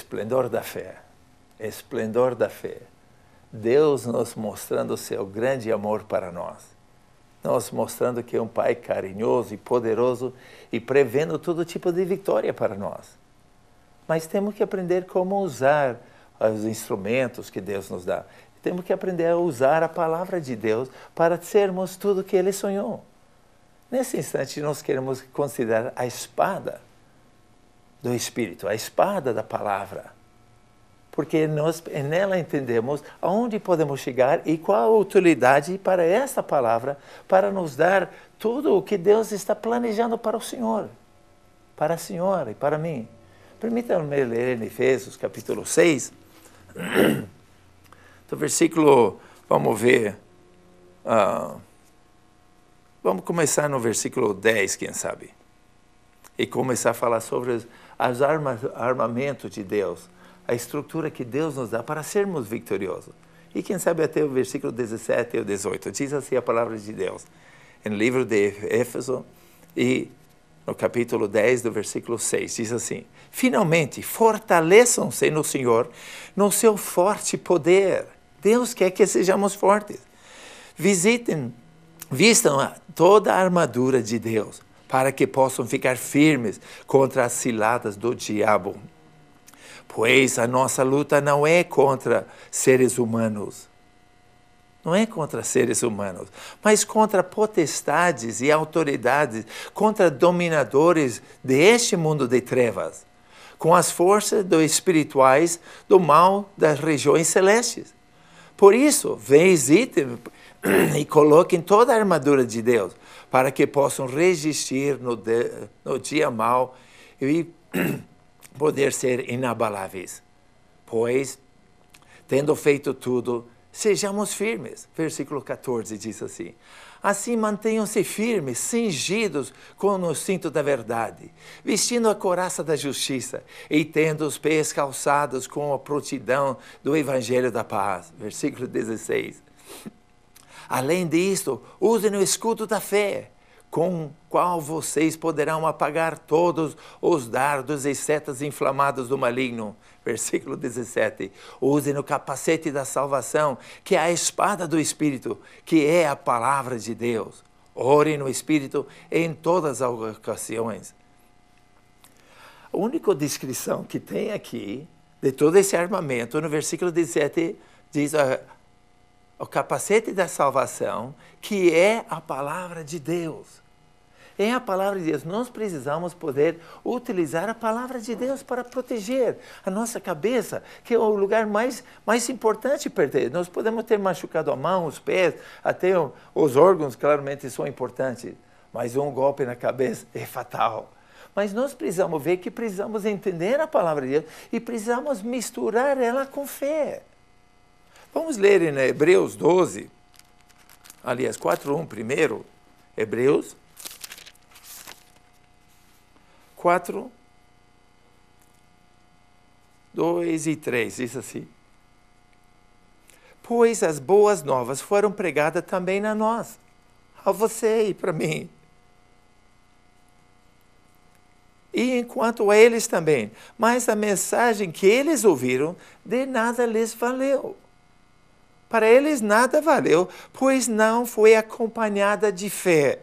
esplendor da fé. Esplendor da fé. Deus nos mostrando o seu grande amor para nós. Nos mostrando que é um Pai carinhoso e poderoso e prevendo todo tipo de vitória para nós. Mas temos que aprender como usar os instrumentos que Deus nos dá. Temos que aprender a usar a palavra de Deus para sermos tudo que Ele sonhou. Nesse instante, nós queremos considerar a espada do Espírito, a espada da palavra. Porque nós nela entendemos aonde podemos chegar e qual a utilidade para essa palavra, para nos dar tudo o que Deus está planejando para o Senhor, para a senhora e para mim. Permitam-me ler em Efésios, capítulo 6, do versículo, vamos ver, vamos começar no versículo 10, quem sabe, e começar a falar sobre os armamentos de Deus, a estrutura que Deus nos dá para sermos vitoriosos. E quem sabe até o versículo 17 ou 18, diz assim a palavra de Deus, no livro de Éfeso, e no capítulo 10, do versículo 6, diz assim: finalmente, fortaleçam-se no Senhor, no seu forte poder. Deus quer que sejamos fortes. Vistam toda a armadura de Deus, para que possam ficar firmes contra as ciladas do diabo. Pois a nossa luta não é contra seres humanos. Não é contra seres humanos, mas contra potestades e autoridades, contra dominadores deste mundo de trevas, com as forças espirituais do mal das regiões celestes. Por isso, visitem e coloquem toda a armadura de Deus, para que possam resistir no dia mau e poder ser inabaláveis. Pois, tendo feito tudo, sejamos firmes. Versículo 14 diz assim: assim mantenham-se firmes, cingidos com o cinto da verdade, vestindo a couraça da justiça e tendo os pés calçados com a prontidão do evangelho da paz. Versículo 16. Além disto, usem o escudo da fé, com o qual vocês poderão apagar todos os dardos e setas inflamadas do maligno. Versículo 17. Usem o capacete da salvação, que é a espada do Espírito, que é a palavra de Deus. Orem no Espírito em todas as ocasiões. A única descrição que tem aqui de todo esse armamento, no versículo 17, diz o capacete da salvação, que é a palavra de Deus. É a palavra de Deus. Nós precisamos poder utilizar a palavra de Deus para proteger a nossa cabeça, que é o lugar mais importante perder. Nós podemos ter machucado a mão, os pés, até os órgãos, claramente, são importantes. Mas um golpe na cabeça é fatal. Mas nós precisamos ver que precisamos entender a palavra de Deus e precisamos misturar ela com fé. Vamos ler em Hebreus 12, aliás, 4:1 primeiro, Hebreus 4, 2 e 3, diz assim: pois as boas novas foram pregadas também a nós, a você e para mim. E enquanto a eles também, mas a mensagem que eles ouviram, de nada lhes valeu. Para eles nada valeu, pois não foi acompanhada de fé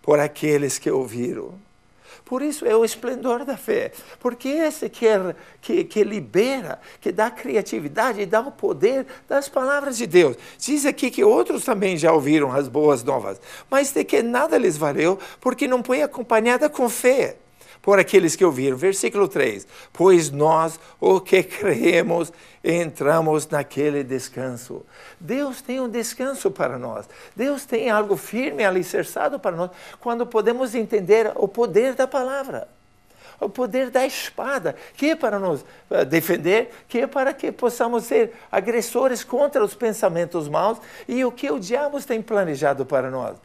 por aqueles que ouviram. Por isso é o esplendor da fé, porque esse que libera, que dá criatividade e dá o poder das palavras de Deus. Diz aqui que outros também já ouviram as boas novas, mas de que nada lhes valeu, porque não foi acompanhada com fé por aqueles que ouviram. Versículo 3, pois nós, o que cremos, entramos naquele descanso. Deus tem um descanso para nós. Deus tem algo firme, alicerçado para nós, quando podemos entender o poder da palavra. O poder da espada, que é para nos defender, que é para que possamos ser agressores contra os pensamentos maus e o que o diabo tem planejado para nós.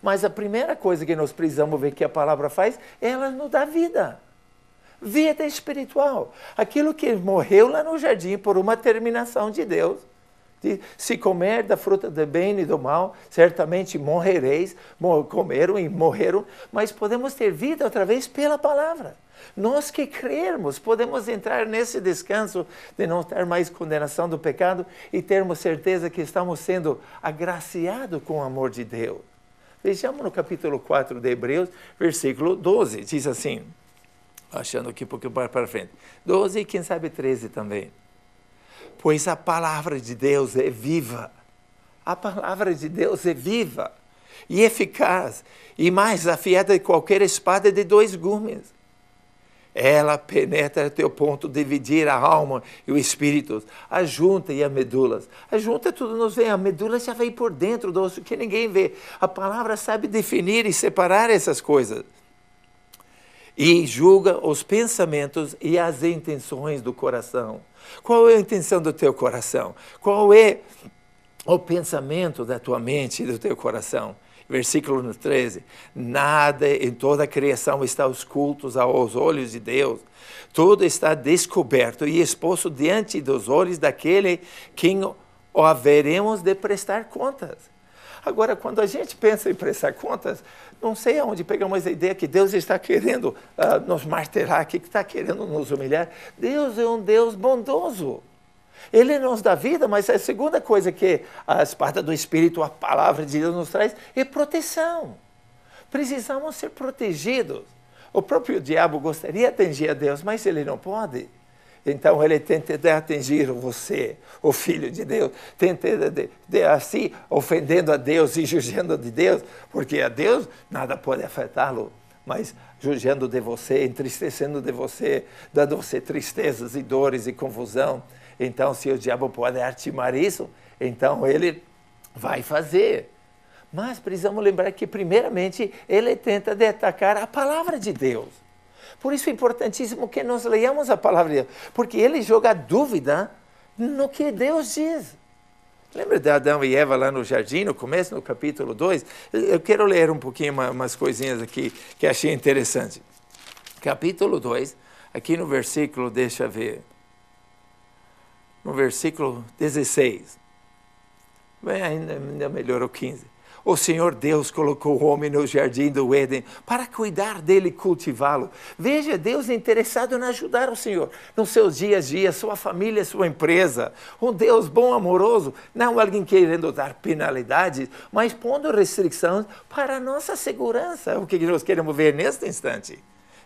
Mas a primeira coisa que nós precisamos ver que a palavra faz, ela nos dá vida. Vida espiritual. Aquilo que morreu lá no jardim por uma terminação de Deus, Se comer da fruta do bem e do mal, certamente morrereis. Comeram e morreram, mas podemos ter vida outra vez pela palavra. Nós que crermos, podemos entrar nesse descanso de não ter mais condenação do pecado e termos certeza que estamos sendo agraciados com o amor de Deus. Vejamos no capítulo 4 de Hebreus, versículo 12, diz assim, achando aqui um pouquinho para frente, 12 e quem sabe 13 também. Pois a palavra de Deus é viva, a palavra de Deus é viva e eficaz e mais afiada que qualquer espada de 2 gumes. Ela penetra até o ponto de dividir a alma e o espírito, a junta e a medulas. A junta tudo nos vê, a medula já vem por dentro do osso que ninguém vê. A palavra sabe definir e separar essas coisas. E julga os pensamentos e as intenções do coração. Qual é a intenção do teu coração? Qual é o pensamento da tua mente e do teu coração? Versículo 13, nada em toda a criação está oculto aos olhos de Deus. Tudo está descoberto e exposto diante dos olhos daquele quem o haveremos de prestar contas. Agora, quando a gente pensa em prestar contas, não sei aonde pegamos a ideia que Deus está querendo nos martelar, que está querendo nos humilhar. Deus é um Deus bondoso. Ele nos dá vida, mas a segunda coisa que a espada do Espírito, a palavra de Deus nos traz, é proteção. Precisamos ser protegidos. O próprio diabo gostaria de atingir a Deus, mas ele não pode. Então ele tenta atingir você, o Filho de Deus, tenta assim, ofendendo a Deus e julgando de Deus, porque a Deus nada pode afetá-lo, mas julgando de você, entristecendo de você, dando você tristezas e dores e confusão. Então, se o diabo pode artimar isso, então ele vai fazer. Mas precisamos lembrar que, primeiramente, ele tenta atacar a palavra de Deus. Por isso é importantíssimo que nós leiamos a palavra de Deus, porque ele joga dúvida no que Deus diz. Lembra de Adão e Eva lá no jardim, no começo, no capítulo 2? Eu quero ler um pouquinho umas coisinhas aqui que achei interessante. Capítulo 2, aqui no versículo, deixa eu ver, no versículo 16, bem, ainda melhorou 15. O Senhor Deus colocou o homem no jardim do Éden para cuidar dele e cultivá-lo. Veja, Deus é interessado em ajudar o Senhor nos seus dias a dia, sua família, sua empresa. Um Deus bom, amoroso, não alguém querendo dar penalidades, mas pondo restrições para a nossa segurança. O que nós queremos ver neste instante.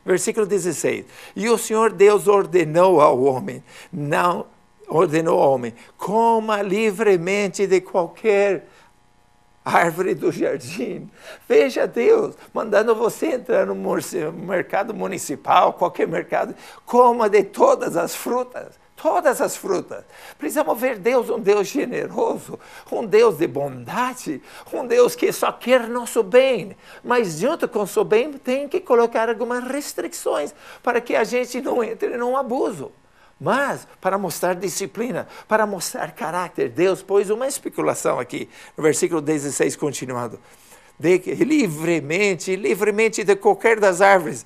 Versículo 16. E o Senhor Deus ordenou ao homem, coma livremente de qualquer árvore do jardim. Veja Deus mandando você entrar no mercado municipal, qualquer mercado, coma de todas as frutas. Todas as frutas. Precisamos ver Deus, um Deus generoso, um Deus de bondade, um Deus que só quer nosso bem. Mas junto com o seu bem tem que colocar algumas restrições para que a gente não entre num abuso. Mas, para mostrar disciplina, para mostrar caráter, Deus pôs uma especulação aqui, no versículo 16, continuando. Livremente de qualquer das árvores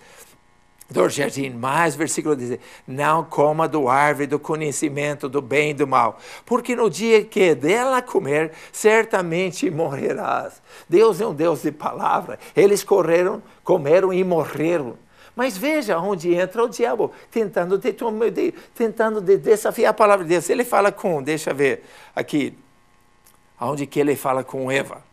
do jardim. Mas, versículo 16, não coma do árvore do conhecimento do bem e do mal, porque no dia que dela comer, certamente morrerás. Deus é um Deus de palavra. Eles comeram e morreram. Mas veja onde entra o diabo, tentando desafiar a palavra de Deus. Ele fala deixa eu ver aqui, onde que ele fala com Eva.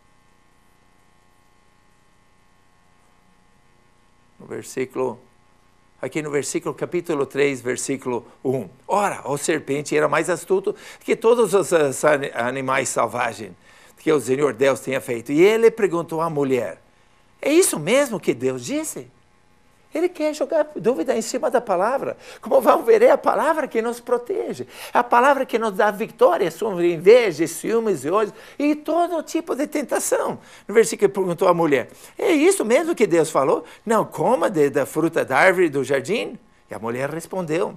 Aqui no versículo capítulo 3, versículo 1. Ora, o serpente era mais astuto que todos os animais selvagens que o Senhor Deus tinha feito. E ele perguntou à mulher, é isso mesmo que Deus disse? Ele quer jogar dúvida em cima da palavra. Como vamos ver, é a palavra que nos protege. É a palavra que nos dá vitória sobre inveja, ciúmes e ódio e todo tipo de tentação. No versículo ele perguntou à mulher, é isso mesmo que Deus falou? Não coma da fruta da árvore do jardim? E a mulher respondeu,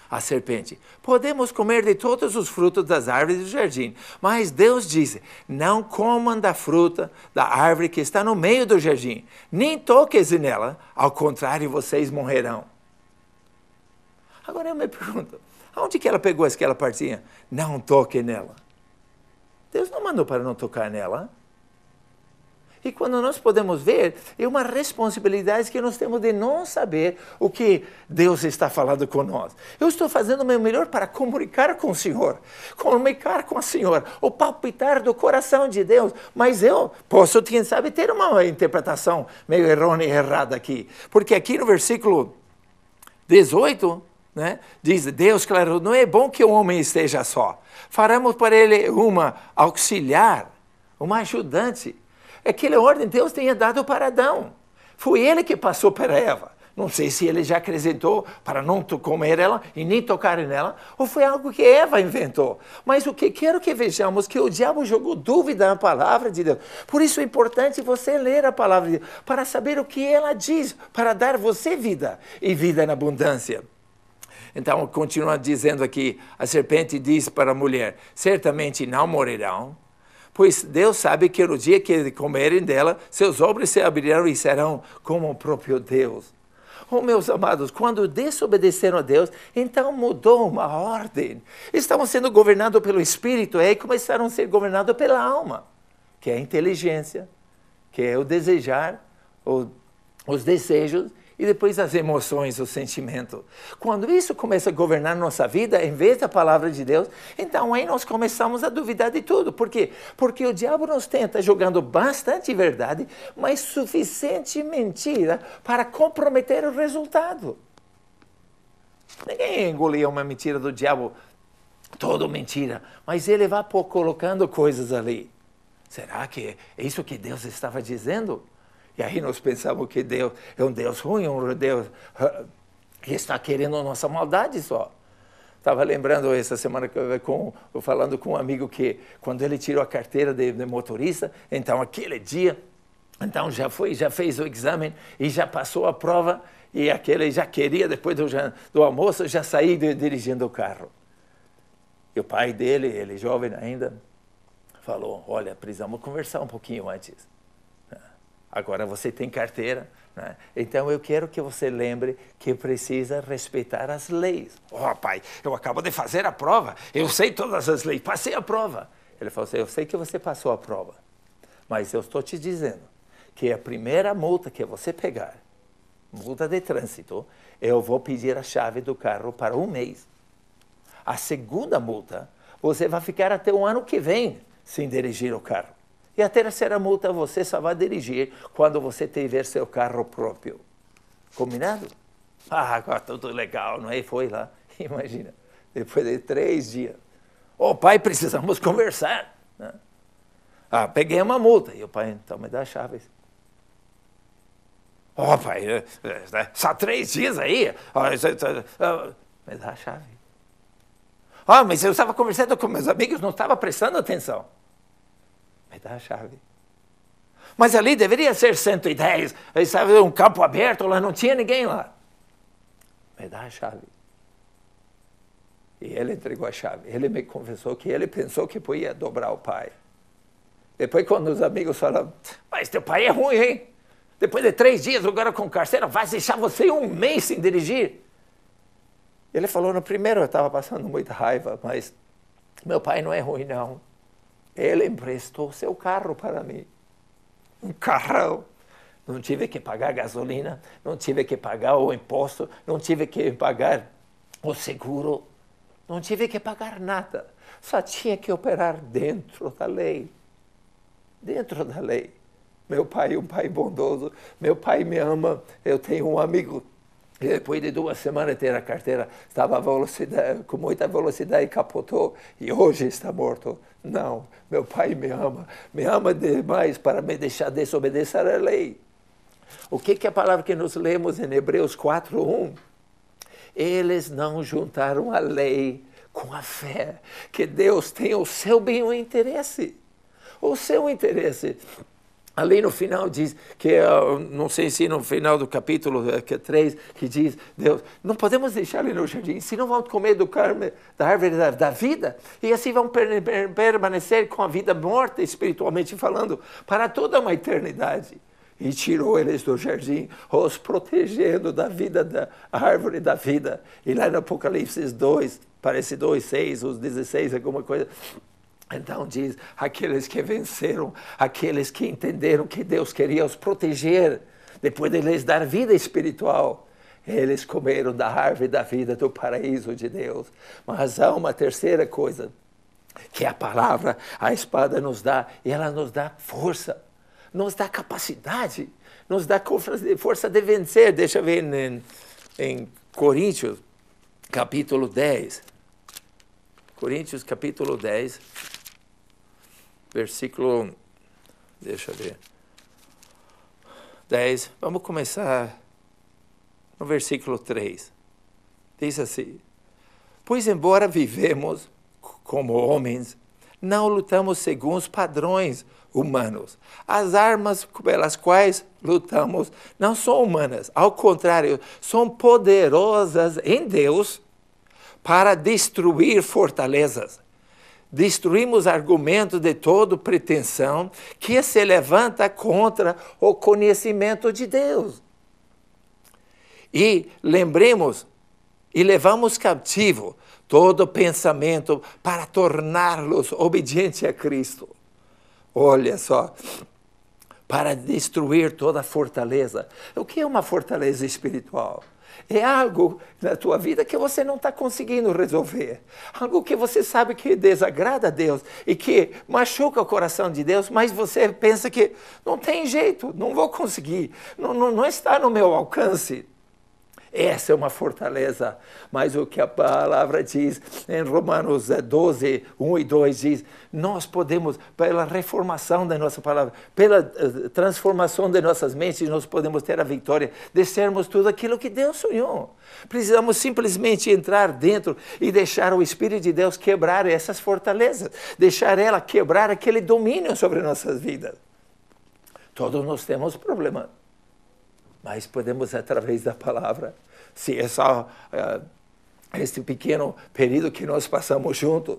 a serpente, podemos comer de todos os frutos das árvores do jardim, mas Deus disse, não comam da fruta da árvore que está no meio do jardim, nem toques nela, ao contrário, vocês morrerão. Agora eu me pergunto, onde que ela pegou aquela partinha? Não toque nela. Deus não mandou para não tocar nela. E quando nós podemos ver, é uma responsabilidade que nós temos de não saber o que Deus está falando com nós. Eu estou fazendo o meu melhor para comunicar com o Senhor, comunicar com a Senhora, o palpitar do coração de Deus. Mas eu posso, quem sabe, ter uma interpretação meio errônea e errada aqui. Porque aqui no versículo 18, né, diz, Deus, claro, não é bom que o homem esteja só. Faremos para ele uma auxiliar, uma ajudante. Aquela ordem Deus tinha dado para Adão. Foi ele que passou para Eva. Não sei se ele já acrescentou para não comer ela e nem tocar nela, ou foi algo que Eva inventou. Mas o que quero que vejamos que o diabo jogou dúvida na palavra de Deus. Por isso é importante você ler a palavra de Deus, para saber o que ela diz, para dar você vida e vida em abundância. Então, continua dizendo aqui, a serpente diz para a mulher, certamente não morrerão, pois Deus sabe que no dia que comerem dela, seus olhos se abrirão e serão como o próprio Deus. Oh, meus amados, quando desobedeceram a Deus, então mudou uma ordem. Estavam sendo governados pelo Espírito e começaram a ser governados pela alma, que é a inteligência, que é o desejar, os desejos, e depois as emoções, o sentimento. Quando isso começa a governar nossa vida, em vez da palavra de Deus, então aí nós começamos a duvidar de tudo. Por quê? Porque o diabo nos tenta jogando bastante verdade, mas suficiente mentira para comprometer o resultado. Ninguém engolia uma mentira do diabo, toda mentira, mas ele vai colocando coisas ali. Será que é isso que Deus estava dizendo? E aí nós pensamos que Deus é um Deus ruim, um Deus que está querendo a nossa maldade só. Estava lembrando essa semana, falando com um amigo que quando ele tirou a carteira de motorista, então aquele dia, então já fez o exame e já passou a prova, e aquele já queria, depois do almoço, já sair dirigindo o carro. E o pai dele, ele jovem ainda, falou, olha, precisamos conversar um pouquinho antes. Agora você tem carteira, né? Então eu quero que você lembre que precisa respeitar as leis. Oh, pai, eu acabo de fazer a prova, eu sei todas as leis, passei a prova. Ele falou assim, eu sei que você passou a prova, mas eu estou te dizendo que a primeira multa que você pegar, multa de trânsito, eu vou pedir a chave do carro para 1 mês. A segunda multa, você vai ficar até o ano que vem sem dirigir o carro. E a terceira multa você só vai dirigir quando você tiver seu carro próprio. Combinado? Ah, agora tudo legal, não é? Foi lá, imagina, depois de 3 dias. Ô pai, precisamos conversar. Né? Ah, peguei uma multa. E o pai, então me dá as chaves. Ô pai, só 3 dias aí? Me dá a chave. Ah, mas eu estava conversando com meus amigos, não estava prestando atenção. Me dá a chave. Mas ali deveria ser 110. Aí estava um campo aberto, lá não tinha ninguém lá. Me dá a chave. E ele entregou a chave. Ele me confessou que ele pensou que podia dobrar o pai. Depois, quando os amigos falaram, mas teu pai é ruim, hein? Depois de 3 dias, agora com carteira, vai deixar você 1 mês sem dirigir. Ele falou, no primeiro eu estava passando muita raiva, mas meu pai não é ruim, não. Ele emprestou seu carro para mim. Um carrão. Não tive que pagar gasolina, não tive que pagar o imposto, não tive que pagar o seguro, não tive que pagar nada. Só tinha que operar dentro da lei. Dentro da lei. Meu pai é um pai bondoso, meu pai me ama. Eu tenho um amigo que depois de 2 semanas de ter a carteira, estava com muita velocidade e capotou, e hoje está morto. Não, meu pai me ama demais para me deixar desobedecer a lei. O que é a palavra que nós lemos em Hebreus 4:1? Eles não juntaram a lei com a fé, que Deus tem o seu bem interesse. O seu interesse. Ali no final diz, que não sei se no final do capítulo 3, que diz, Deus, não podemos deixar ele no jardim, senão vão comer da árvore da vida, e assim vão permanecer com a vida morta, espiritualmente falando, para toda uma eternidade. E tirou eles do jardim, os protegendo da vida da árvore da vida. E lá no Apocalipse 2, parece 2:6, os 16, alguma coisa, Então diz, aqueles que venceram, aqueles que entenderam que Deus queria os proteger, depois de lhes dar vida espiritual, eles comeram da árvore da vida do paraíso de Deus. Mas há uma terceira coisa, que a palavra, a espada nos dá, e ela nos dá força, nos dá capacidade, nos dá força de vencer. Deixa eu ver em Coríntios, capítulo 10. Coríntios, capítulo 10, versículo, deixa eu ver, 10, vamos começar no versículo 3. Diz assim: pois embora vivemos como homens, não lutamos segundo os padrões humanos. As armas pelas quais lutamos não são humanas, ao contrário, são poderosas em Deus para destruir fortalezas. Destruímos argumentos de toda pretensão que se levanta contra o conhecimento de Deus. E lembremos e levamos cativo todo pensamento para torná-los obedientes a Cristo. Olha só, para destruir toda fortaleza. O que é uma fortaleza espiritual? É algo na tua vida que você não está conseguindo resolver. Algo que você sabe que desagrada a Deus e que machuca o coração de Deus, mas você pensa que não tem jeito, não vou conseguir, não está no meu alcance. Essa é uma fortaleza, mas o que a palavra diz em Romanos 12, 1 e 2 diz, nós podemos, pela reformação da nossa palavra, pela transformação de nossas mentes, nós podemos ter a vitória de sermos tudo aquilo que Deus sonhou. Precisamos simplesmente entrar dentro e deixar o Espírito de Deus quebrar essas fortalezas, deixar ela quebrar aquele domínio sobre nossas vidas. Todos nós temos problema, mas podemos, através da palavra, se é só este pequeno período que nós passamos juntos,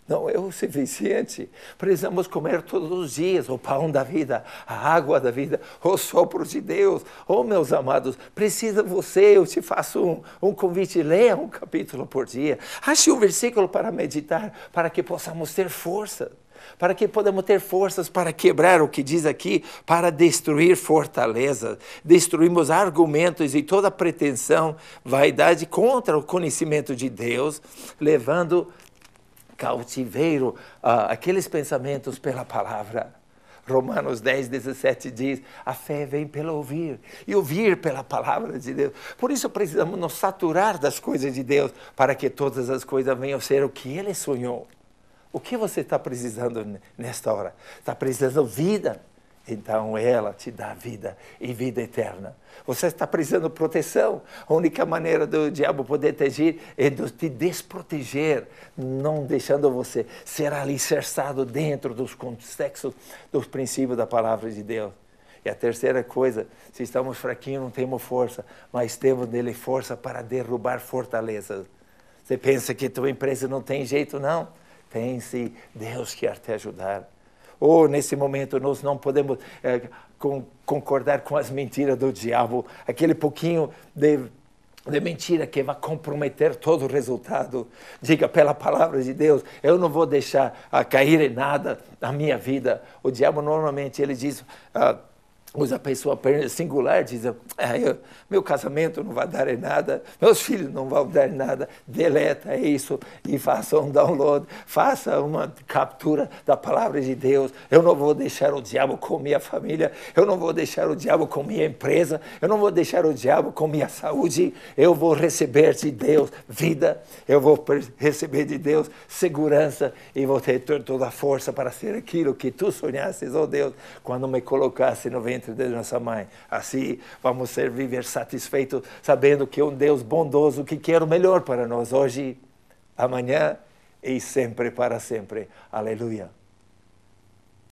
não é o suficiente. Precisamos comer todos os dias o pão da vida, a água da vida, o sopro de Deus. Oh, meus amados, precisa você, eu te faço um convite, leia um capítulo por dia. Ache um versículo para meditar, para que possamos ter força. Para que podemos ter forças para quebrar o que diz aqui, para destruir fortalezas, destruímos argumentos e toda pretensão, vaidade contra o conhecimento de Deus, levando cautiveiro aqueles pensamentos pela palavra. Romanos 10, 17 diz, a fé vem pelo ouvir, e ouvir pela palavra de Deus. Por isso precisamos nos saturar das coisas de Deus, para que todas as coisas venham a ser o que Ele sonhou. O que você está precisando nesta hora? Está precisando vida? Então ela te dá vida e vida eterna. Você está precisando de proteção? A única maneira do diabo poder te agir é de te desproteger, não deixando você ser alicerçado dentro dos contextos, dos princípios da palavra de Deus. E a terceira coisa, se estamos fraquinhos, não temos força, mas temos nele força para derrubar fortalezas. Você pensa que tua empresa não tem jeito, não? Pense, Deus quer te ajudar. Ou nesse momento nós não podemos concordar com as mentiras do diabo, aquele pouquinho de mentira que vai comprometer todo o resultado. Diga pela palavra de Deus, eu não vou deixar cair em nada na minha vida. O diabo normalmente ele diz, usa a pessoa singular, diz, meu casamento não vai dar em nada, meus filhos não vão dar em nada, deleta isso e faça um download, faça uma captura da palavra de Deus. Eu não vou deixar o diabo com minha família, eu não vou deixar o diabo com minha empresa, eu não vou deixar o diabo com minha saúde, eu vou receber de Deus vida, eu vou receber de Deus segurança e vou ter toda a força para ser aquilo que tu sonhasses, oh Deus, quando me colocasse no ventre de nossa mãe. Assim vamos viver satisfeitos, sabendo que é um Deus bondoso que quer o melhor para nós hoje, amanhã e sempre para sempre. Aleluia.